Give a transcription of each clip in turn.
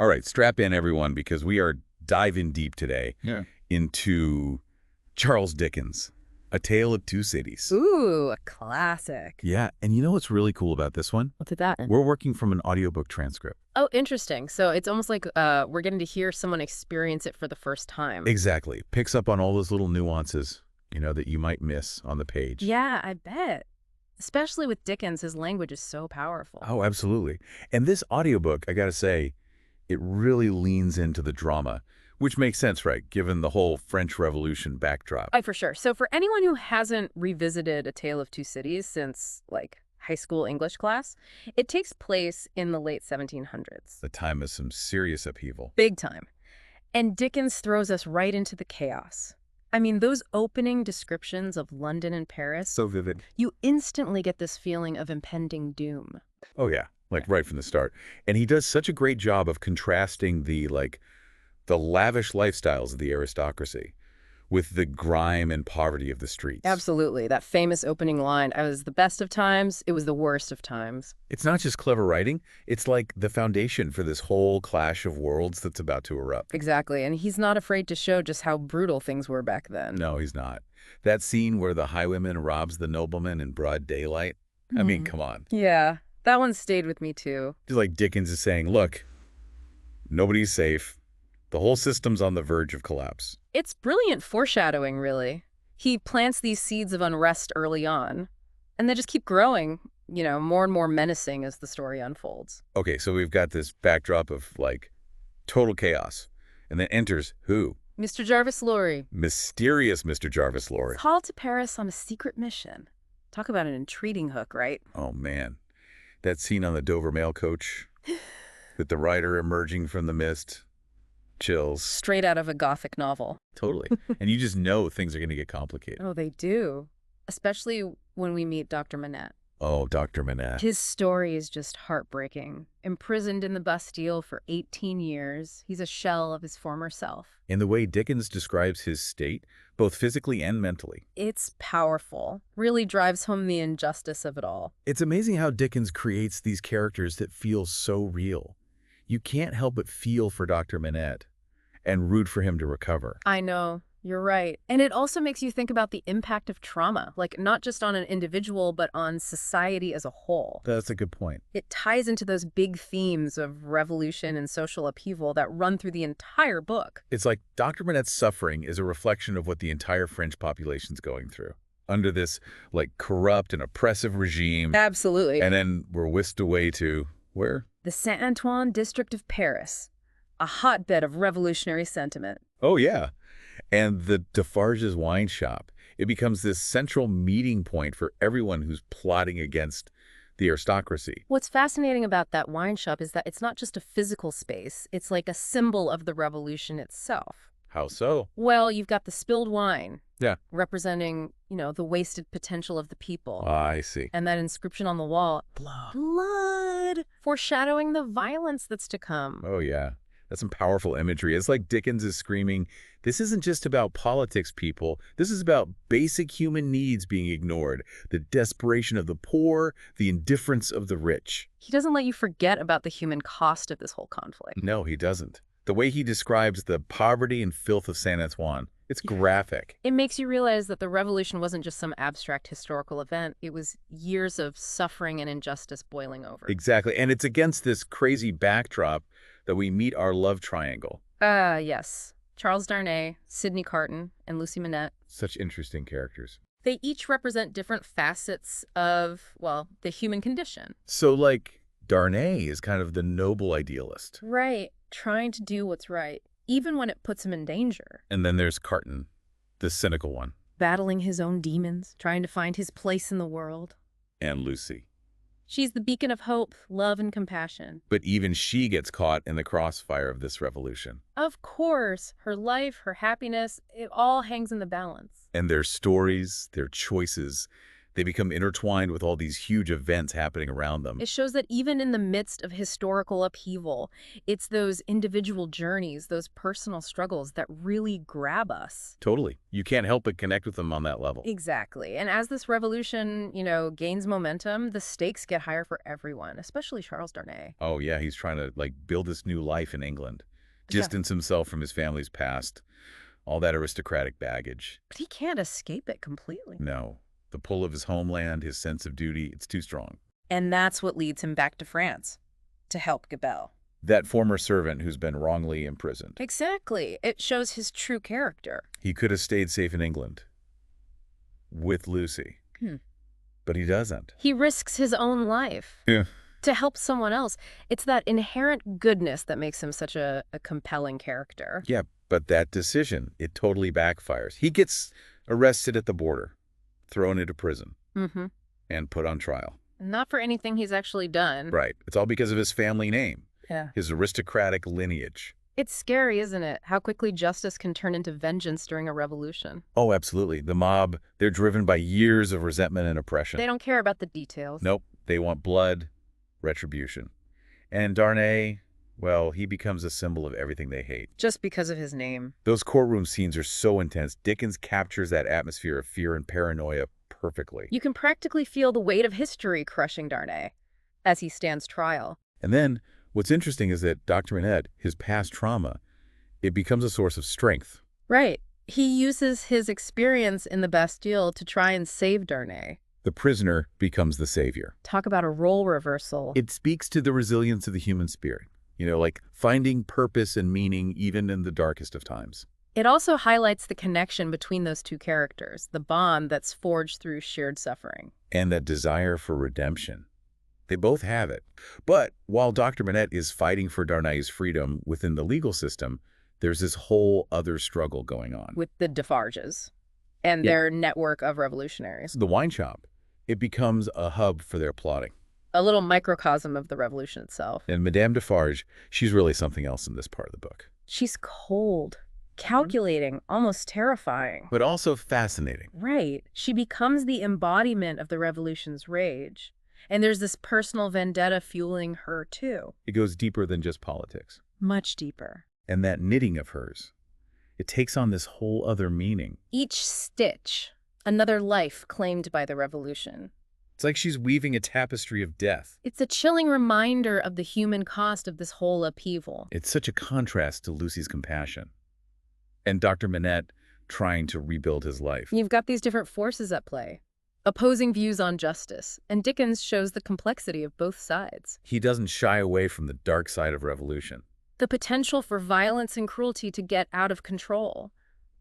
All right, strap in, everyone, because we are diving deep today into Charles Dickens, A Tale of Two Cities. Ooh, a classic. Yeah, and you know what's really cool about this one? What's that? We're working from an audiobook transcript. Oh, interesting. So it's almost like we're getting to hear someone experience it for the first time. Exactly. Picks up on all those little nuances, that you might miss on the page. Yeah, I bet. Especially with Dickens, his language is so powerful. Oh, absolutely. And this audiobook, I gotta say, it really leans into the drama, which makes sense, right, given the whole French Revolution backdrop. Oh, for sure. So for anyone who hasn't revisited A Tale of Two Cities since, like, high school English class, it takes place in the late 1700s. The time of some serious upheaval. Big time. And Dickens throws us right into the chaos. I mean, those opening descriptions of London and Paris, So vivid. you instantly get this feeling of impending doom. Oh, yeah, right from the start. And he does such a great job of contrasting the lavish lifestyles of the aristocracy with the grime and poverty of the streets. Absolutely. That famous opening line, I was the best of times, it was the worst of times. It's not just clever writing, it's like the foundation for this whole clash of worlds that's about to erupt. Exactly. And he's not afraid to show just how brutal things were back then. No, he's not. That scene where the highwayman robs the nobleman in broad daylight, I mean, come on. Yeah, that one stayed with me too. Just like Dickens is saying, look, nobody's safe. The whole system's on the verge of collapse. It's brilliant foreshadowing, really. He plants these seeds of unrest early on, and they just keep growing, more and more menacing as the story unfolds. Okay, so we've got this backdrop of, total chaos. And then enters who? Mr. Jarvis Lorry. Mysterious Mr. Jarvis Lorry. Called to Paris on a secret mission. Talk about an intriguing hook, right? Oh, man. That scene on the Dover mail coach with the rider emerging from the mist. Chills. Straight out of a Gothic novel. Totally. And you just know things are going to get complicated. Oh, they do. Especially when we meet Dr. Manette. Oh, Dr. Manette. His story is just heartbreaking. Imprisoned in the Bastille for 18 years, he's a shell of his former self. And the way Dickens describes his state, both physically and mentally. It's powerful. Really drives home the injustice of it all. It's amazing how Dickens creates these characters that feel so real. You can't help but feel for Dr. Manette and root for him to recover. I know. You're right. And it also makes you think about the impact of trauma, not just on an individual, but on society as a whole. That's a good point. It ties into those big themes of revolution and social upheaval that run through the entire book. It's like Dr. Manette's suffering is a reflection of what the entire French population's going through. Under this, corrupt and oppressive regime. Absolutely. And then we're whisked away to, where? The Saint-Antoine district of Paris, a hotbed of revolutionary sentiment. Oh, yeah. And the Defarge's wine shop. It becomes this central meeting point for everyone who's plotting against the aristocracy. What's fascinating about that wine shop is that it's not just a physical space. It's like a symbol of the revolution itself. How so? Well, you've got the spilled wine. Yeah. Representing, the wasted potential of the people. I see. And that inscription on the wall, Blood. blood, foreshadowing the violence that's to come. Oh, yeah. That's some powerful imagery. It's like Dickens is screaming, this isn't just about politics, people. This is about basic human needs being ignored, the desperation of the poor, the indifference of the rich. He doesn't let you forget about the human cost of this whole conflict. No, he doesn't. The way he describes the poverty and filth of Saint-Antoine, it's graphic. It makes you realize that the revolution wasn't just some abstract historical event. It was years of suffering and injustice boiling over. Exactly. And it's against this crazy backdrop that we meet our love triangle. Yes. Charles Darnay, Sidney Carton, and Lucy Manette. Such interesting characters. They each represent different facets of, the human condition. So, Darnay is kind of the noble idealist. Right. Trying to do what's right, even when it puts him in danger. And then there's Carton, the cynical one. Battling his own demons, trying to find his place in the world. And Lucy. She's the beacon of hope, love, and compassion. But even she gets caught in the crossfire of this revolution. Of course. Her life, her happiness, it all hangs in the balance. And their stories, their choices, They become intertwined with all these huge events happening around them. It shows that even in the midst of historical upheaval, it's those individual journeys, those personal struggles that really grab us. Totally. You can't help but connect with them on that level. Exactly. And as this revolution, gains momentum, the stakes get higher for everyone, especially Charles Darnay. Oh, yeah, he's trying to, build this new life in England. Yeah. Distance himself from his family's past. All that aristocratic baggage. But he can't escape it completely. No. The pull of his homeland, his sense of duty, it's too strong. And that's what leads him back to France, to help Gabelle. That former servant who's been wrongly imprisoned. Exactly. It shows his true character. He could have stayed safe in England with Lucy. But he doesn't. He risks his own life. Yeah. To help someone else. It's that inherent goodness that makes him such a compelling character. Yeah, but that decision, it totally backfires. He gets arrested at the border, thrown into prison, and put on trial. Not for anything he's actually done. Right. It's all because of his family name. Yeah. His aristocratic lineage. It's scary, isn't it? How quickly justice can turn into vengeance during a revolution. Oh, absolutely. The mob, they're driven by years of resentment and oppression. They don't care about the details. Nope. They want blood, retribution. And Darnay, well, he becomes a symbol of everything they hate. Just because of his name. Those courtroom scenes are so intense. Dickens captures that atmosphere of fear and paranoia perfectly. You can practically feel the weight of history crushing Darnay as he stands trial. And then, what's interesting is that Dr. Manette, his past trauma, it becomes a source of strength. Right. He uses his experience in the Bastille to try and save Darnay. The prisoner becomes the savior. Talk about a role reversal. It speaks to the resilience of the human spirit. Finding purpose and meaning even in the darkest of times. It also highlights the connection between those two characters, the bond that's forged through shared suffering. And that desire for redemption. They both have it. But while Dr. Manette is fighting for Darnay's freedom within the legal system, there's this whole other struggle going on. With the Defarges and their network of revolutionaries. The wine shop, it becomes a hub for their plotting. A little microcosm of the revolution itself. And Madame Defarge, she's really something else in this part of the book. She's cold, calculating, almost terrifying. But also fascinating. Right. She becomes the embodiment of the revolution's rage. And there's this personal vendetta fueling her, too. It goes deeper than just politics. Much deeper. And that knitting of hers, it takes on this whole other meaning. Each stitch, another life claimed by the revolution. It's like she's weaving a tapestry of death. It's a chilling reminder of the human cost of this whole upheaval. It's such a contrast to Lucy's compassion. And Dr. Manette trying to rebuild his life. You've got these different forces at play. Opposing views on justice, and Dickens shows the complexity of both sides. He doesn't shy away from the dark side of revolution. The potential for violence and cruelty to get out of control.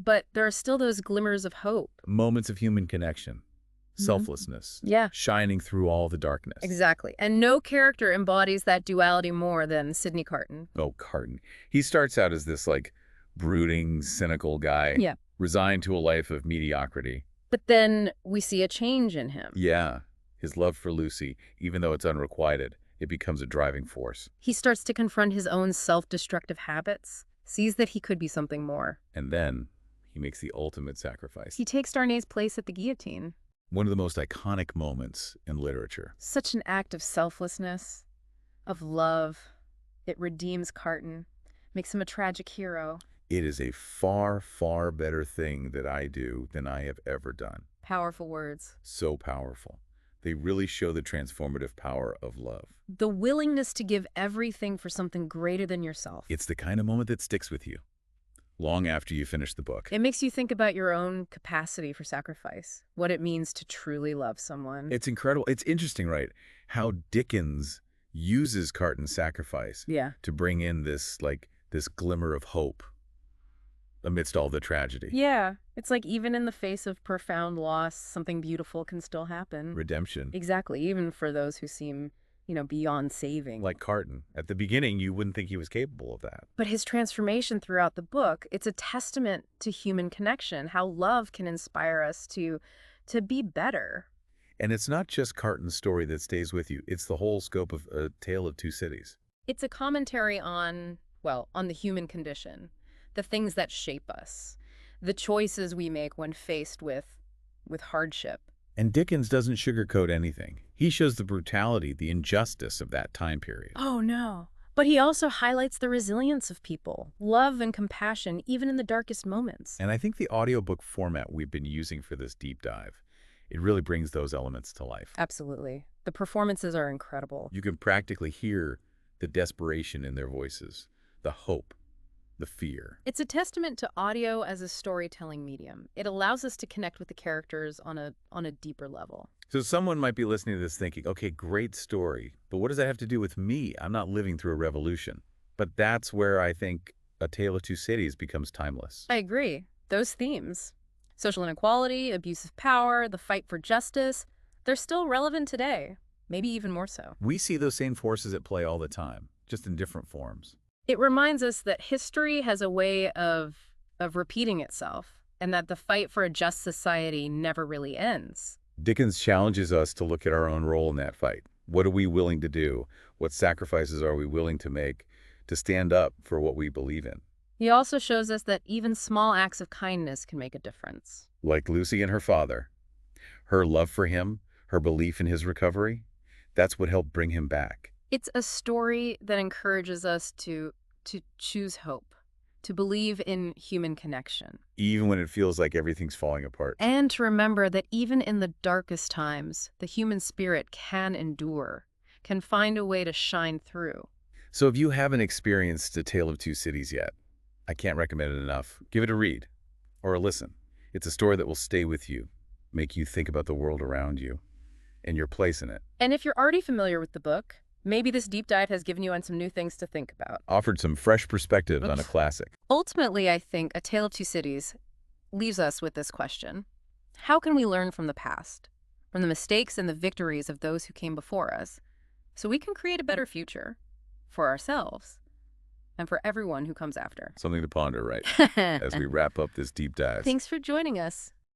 But there are still those glimmers of hope. Moments of human connection, selflessness, shining through all the darkness. Exactly. And no character embodies that duality more than Sidney Carton. Oh, Carton. He starts out as this, brooding, cynical guy. Yeah. Resigned to a life of mediocrity. But then we see a change in him. Yeah. His love for Lucy, even though it's unrequited, it becomes a driving force. He starts to confront his own self-destructive habits, sees that he could be something more. And then he makes the ultimate sacrifice. He takes Darnay's place at the guillotine. One of the most iconic moments in literature. Such an act of selflessness, of love. It redeems Carton, makes him a tragic hero. It is a far, far better thing that I do than I have ever done. Powerful words. So powerful. They really show the transformative power of love. The willingness to give everything for something greater than yourself. It's the kind of moment that sticks with you long after you finish the book. It makes you think about your own capacity for sacrifice, what it means to truly love someone. It's incredible. It's interesting, right? How Dickens uses Carton's sacrifice to bring in this glimmer of hope amidst all the tragedy. Yeah. It's like even in the face of profound loss, something beautiful can still happen. Redemption. Exactly. Even for those who seem, beyond saving. Like Carton. At the beginning, you wouldn't think he was capable of that. But his transformation throughout the book, it's a testament to human connection, how love can inspire us to be better. And it's not just Carton's story that stays with you. It's the whole scope of A Tale of Two Cities. It's a commentary on the human condition, the things that shape us, the choices we make when faced with hardship. And Dickens doesn't sugarcoat anything. He shows the brutality, the injustice of that time period. Oh, no. But he also highlights the resilience of people, love and compassion, even in the darkest moments. And I think the audiobook format we've been using for this deep dive, it really brings those elements to life. Absolutely. The performances are incredible. You can practically hear the desperation in their voices, the hope, the fear. It's a testament to audio as a storytelling medium. It allows us to connect with the characters on a deeper level. So someone might be listening to this thinking, okay, great story, but what does that have to do with me? I'm not living through a revolution. But that's where I think A Tale of Two Cities becomes timeless. I agree. Those themes, social inequality, abuse of power, the fight for justice, they're still relevant today, maybe even more so. We see those same forces at play all the time, just in different forms. It reminds us that history has a way of repeating itself, and that the fight for a just society never really ends. Dickens challenges us to look at our own role in that fight. What are we willing to do? What sacrifices are we willing to make to stand up for what we believe in? He also shows us that even small acts of kindness can make a difference. Like Lucy and her father. Her love for him, her belief in his recovery, that's what helped bring him back. It's a story that encourages us to choose hope, to believe in human connection. Even when it feels like everything's falling apart. And to remember that even in the darkest times, the human spirit can endure, can find a way to shine through. So if you haven't experienced A Tale of Two Cities yet, I can't recommend it enough. Give it a read or a listen. It's a story that will stay with you, make you think about the world around you and your place in it. And if you're already familiar with the book, maybe this deep dive has given you on some new things to think about. Offered some fresh perspectives on a classic. Ultimately, I think A Tale of Two Cities leaves us with this question. How can we learn from the past, from the mistakes and the victories of those who came before us, so we can create a better future for ourselves and for everyone who comes after? Something to ponder, right? As we wrap up this deep dive. Thanks for joining us.